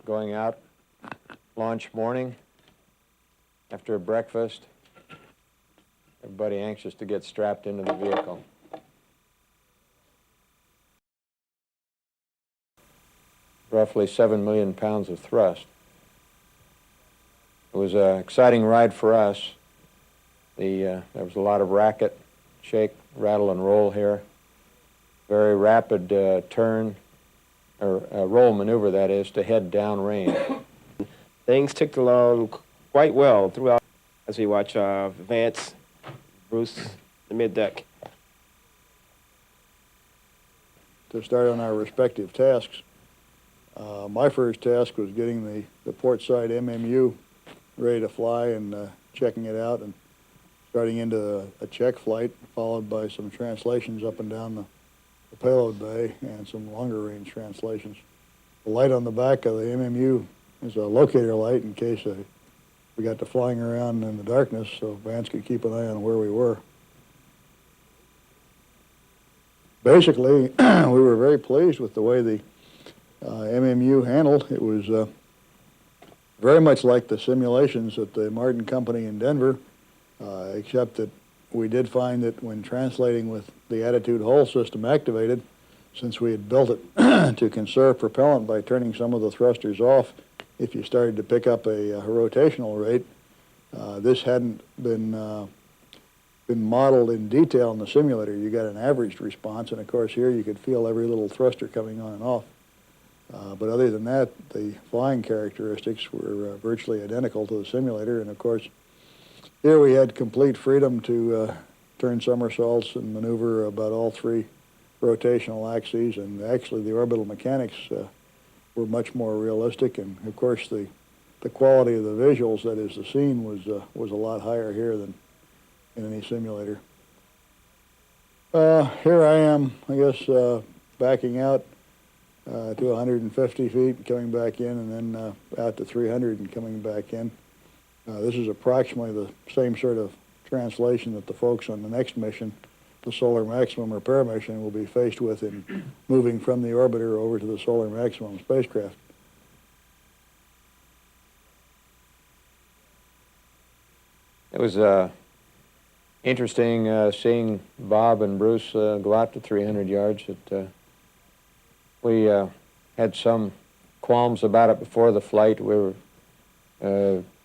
going out launch morning after a breakfast. Everybody anxious to get strapped into the vehicle. Roughly 7 million pounds of thrust. It was an exciting ride for us. There was a lot of racket, shake, rattle, and roll here. Very rapid turn, or roll maneuver, that is, to head downrange. Things ticked along quite well throughout as we watch Vance, Bruce, the mid-deck. To start on our respective tasks, my first task was getting the port side MMU ready to fly and checking it out and starting into a check flight, followed by some translations up and down the payload bay and some longer range translations. The light on the back of the MMU is a locator light in case we got to flying around in the darkness, so Vance could keep an eye on where we were. Basically, we were very pleased with the way the MMU handled. It was very much like the simulations at the Martin Company in Denver, except that we did find that when translating with the attitude hull system activated, since we had built it to conserve propellant by turning some of the thrusters off, if you started to pick up a rotational rate, this hadn't been modeled in detail in the simulator. You got an averaged response, and of course here you could feel every little thruster coming on and off. But other than that, the flying characteristics were virtually identical to the simulator, and of course here we had complete freedom to turn somersaults and maneuver about all three rotational axes, and actually the orbital mechanics were much more realistic, and of course the quality of the visuals, that is the scene, was a lot higher here than in any simulator. Here I am, I guess, backing out to 150 feet, coming back in, and then out to 300 and coming back in. This is approximately the same sort of translation that the folks on the next mission, the Solar Maximum Repair mission, will be faced with in moving from the orbiter over to the Solar Maximum spacecraft. It was interesting seeing Bob and Bruce go out to 300 yards. We had some qualms about it before the flight. We were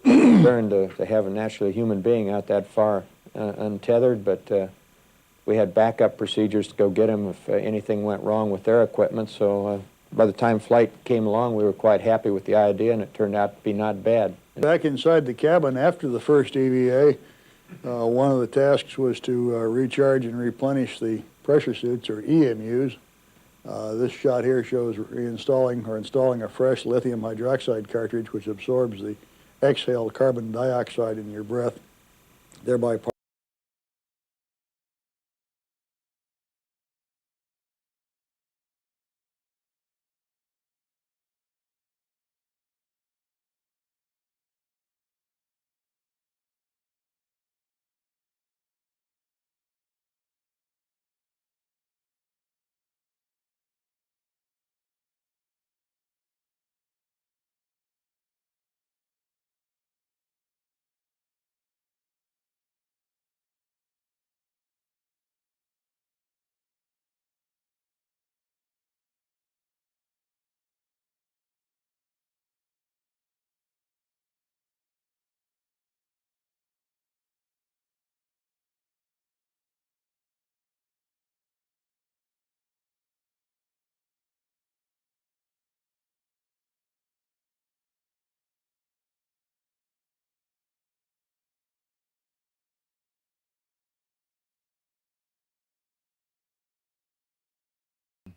concerned to have a naturally human being out that far untethered, but we had backup procedures to go get them if anything went wrong with their equipment. So by the time flight came along, we were quite happy with the idea, and it turned out to be not bad. Back inside the cabin after the first EVA, one of the tasks was to recharge and replenish the pressure suits, or EMUs. This shot here shows installing a fresh lithium hydroxide cartridge which absorbs the exhaled carbon dioxide in your breath, thereby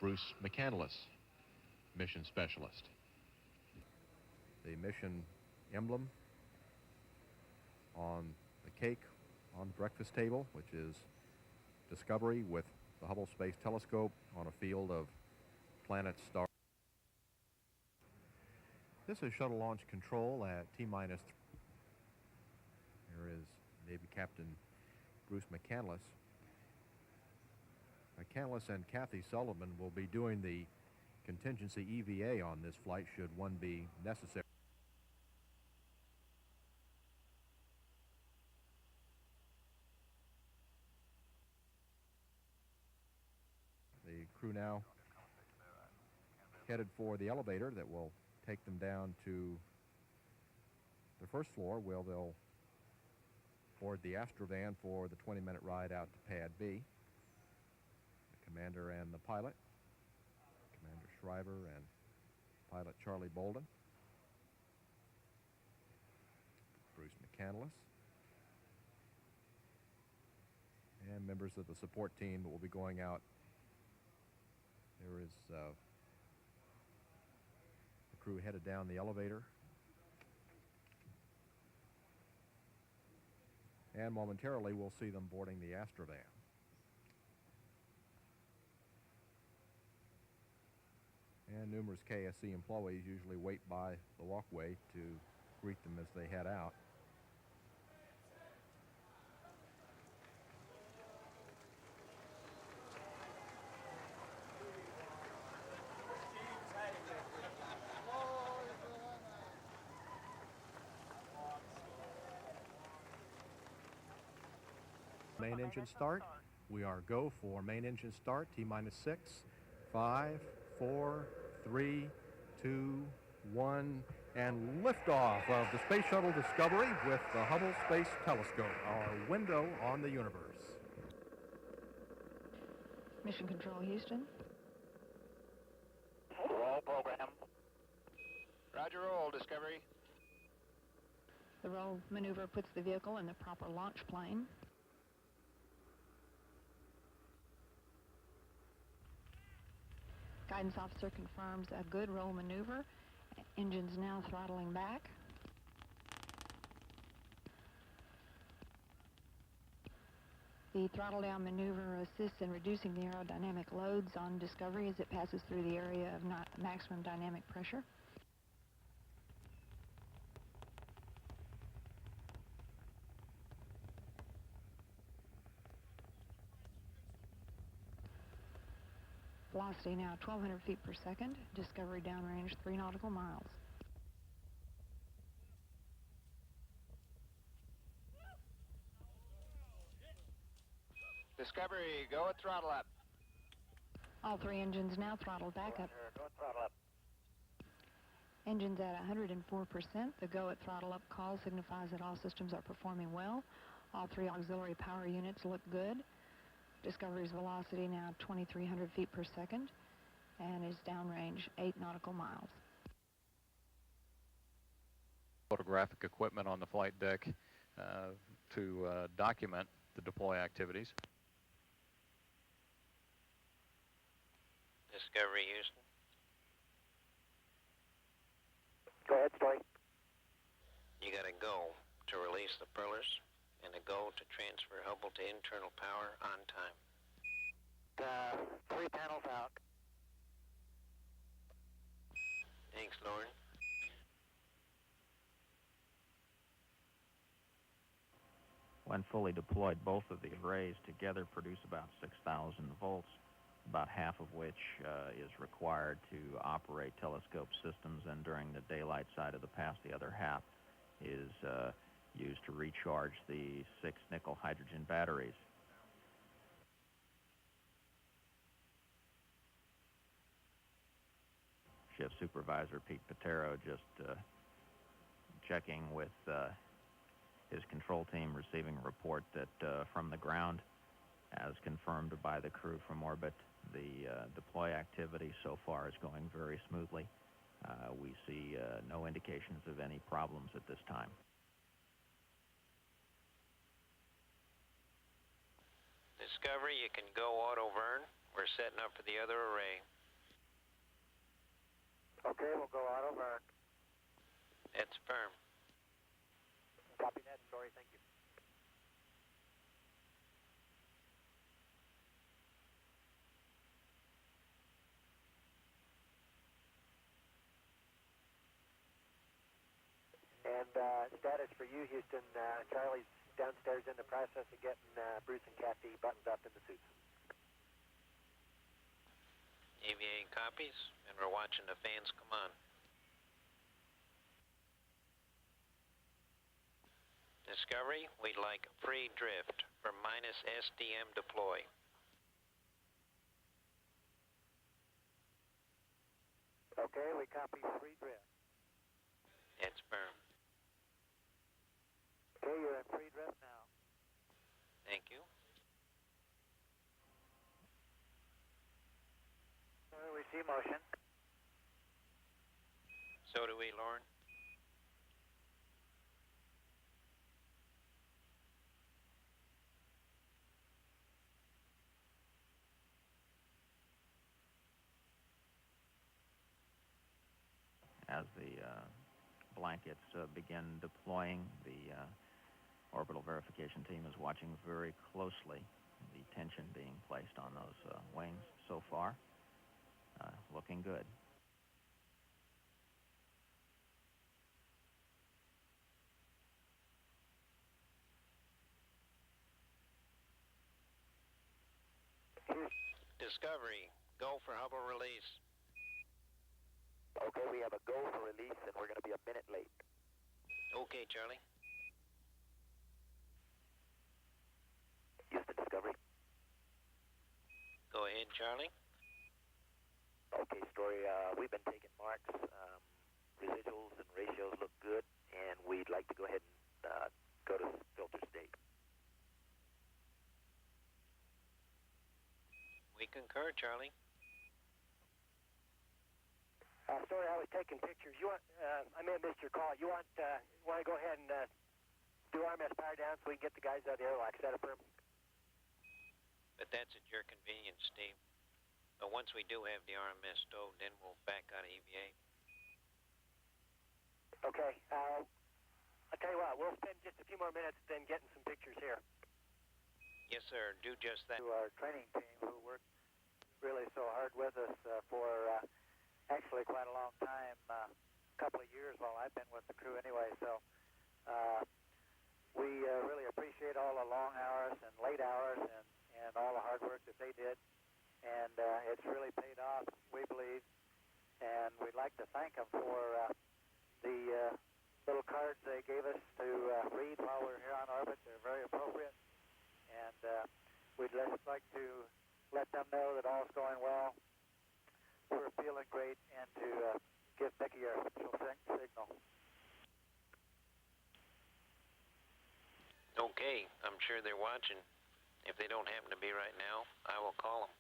Bruce McCandless, mission specialist. The mission emblem on the cake on the breakfast table, which is discovery with the Hubble Space Telescope on a field of planets, stars. This is shuttle launch control at T-minus. Here is Navy Captain Bruce McCandless. McCandless and Kathy Sullivan will be doing the contingency EVA on this flight should one be necessary. The crew now headed for the elevator that will take them down to the first floor, where they'll board the Astrovan for the 20-minute ride out to Pad B. The commander and the pilot, Commander Shriver and pilot Charlie Bolden, Bruce McCandless, and members of the support team that will be going out. There is the crew headed down the elevator. And momentarily, we'll see them boarding the Astrovan. And numerous KSC employees usually wait by the walkway to greet them as they head out. Main engine start. We are go for main engine start. T-minus 6, 5, 4, 3, 2, 1, and liftoff of the Space Shuttle Discovery with the Hubble Space Telescope, our window on the universe. Mission Control, Houston. Roll program. Roger, roll, Discovery. The roll maneuver puts the vehicle in the proper launch plane. Guidance officer confirms a good roll maneuver. Engines now throttling back. The throttle down maneuver assists in reducing the aerodynamic loads on Discovery as it passes through the area of maximum dynamic pressure. Velocity now 1,200 feet per second. Discovery downrange 3 nautical miles. Discovery, go at throttle up. All 3 engines now throttled back up. Go at throttle up. Engines at 104%. The go at throttle up call signifies that all systems are performing well. All 3 auxiliary power units look good. Discovery's velocity now 2,300 feet per second and is downrange 8 nautical miles. Photographic equipment on the flight deck to document the deploy activities. Discovery, Houston. Go ahead, Story. You got a go to release the propellers and a go to transfer Hubble to internal power on time. 3 panels out. Thanks, Lauren. When fully deployed, both of the arrays together produce about 6,000 volts, about half of which is required to operate telescope systems, and during the daylight side of the pass, the other half is used to recharge the 6 nickel hydrogen batteries. Shift Supervisor Pete Patero just checking with his control team, receiving a report that from the ground, as confirmed by the crew from orbit, the deploy activity so far is going very smoothly. We see no indications of any problems at this time. Discovery, you can go auto burn. We're setting up for the other array. Okay, we'll go auto burn. It's firm. Copy that, Story. Thank you. And status for you, Houston. Charlie's downstairs in the process of getting Bruce and Kathy buttoned up in the suits. EVA copies, and we're watching the fans come on. Discovery, we'd like free drift for minus SDM deploy. Okay, we copy free drift. It's firm. Okay, you're in free drift now. Thank you. We see motion. So do we, Lauren. As the blankets begin deploying, the orbital verification team is watching very closely the tension being placed on those wings so far. Looking good. Discovery, go for Hubble release. Okay, we have a go for release, and we're going to be a minute late. Okay, Charlie. Houston, Discovery. Go ahead, Charlie. Okay, Story, we've been taking marks. Residuals and ratios look good, and we'd like to go ahead and go to filter state. We concur, Charlie. Story, I was taking pictures. You want? I may have missed your call. You want to go ahead and do RMS power down so we can get the guys out of the airlock set up for them? But that's at your convenience, Steve. But once we do have the RMS stowed, then we'll back out of EVA. Okay. I'll tell you what. We'll spend just a few more minutes then getting some pictures here. Yes, sir. Do just that. To our training team who worked really so hard with us for actually quite a long time, a couple of years while I've been with the crew anyway. So we really appreciate all the long hours and late hours and all the hard work that they did. And it's really paid off, we believe. And we'd like to thank them for the little cards they gave us to read while we're here on orbit. They're very appropriate. And we'd just like to let them know that all's going well. We're feeling great, and to give Becky our official signal. Okay, I'm sure they're watching. If they don't happen to be right now, I will call them.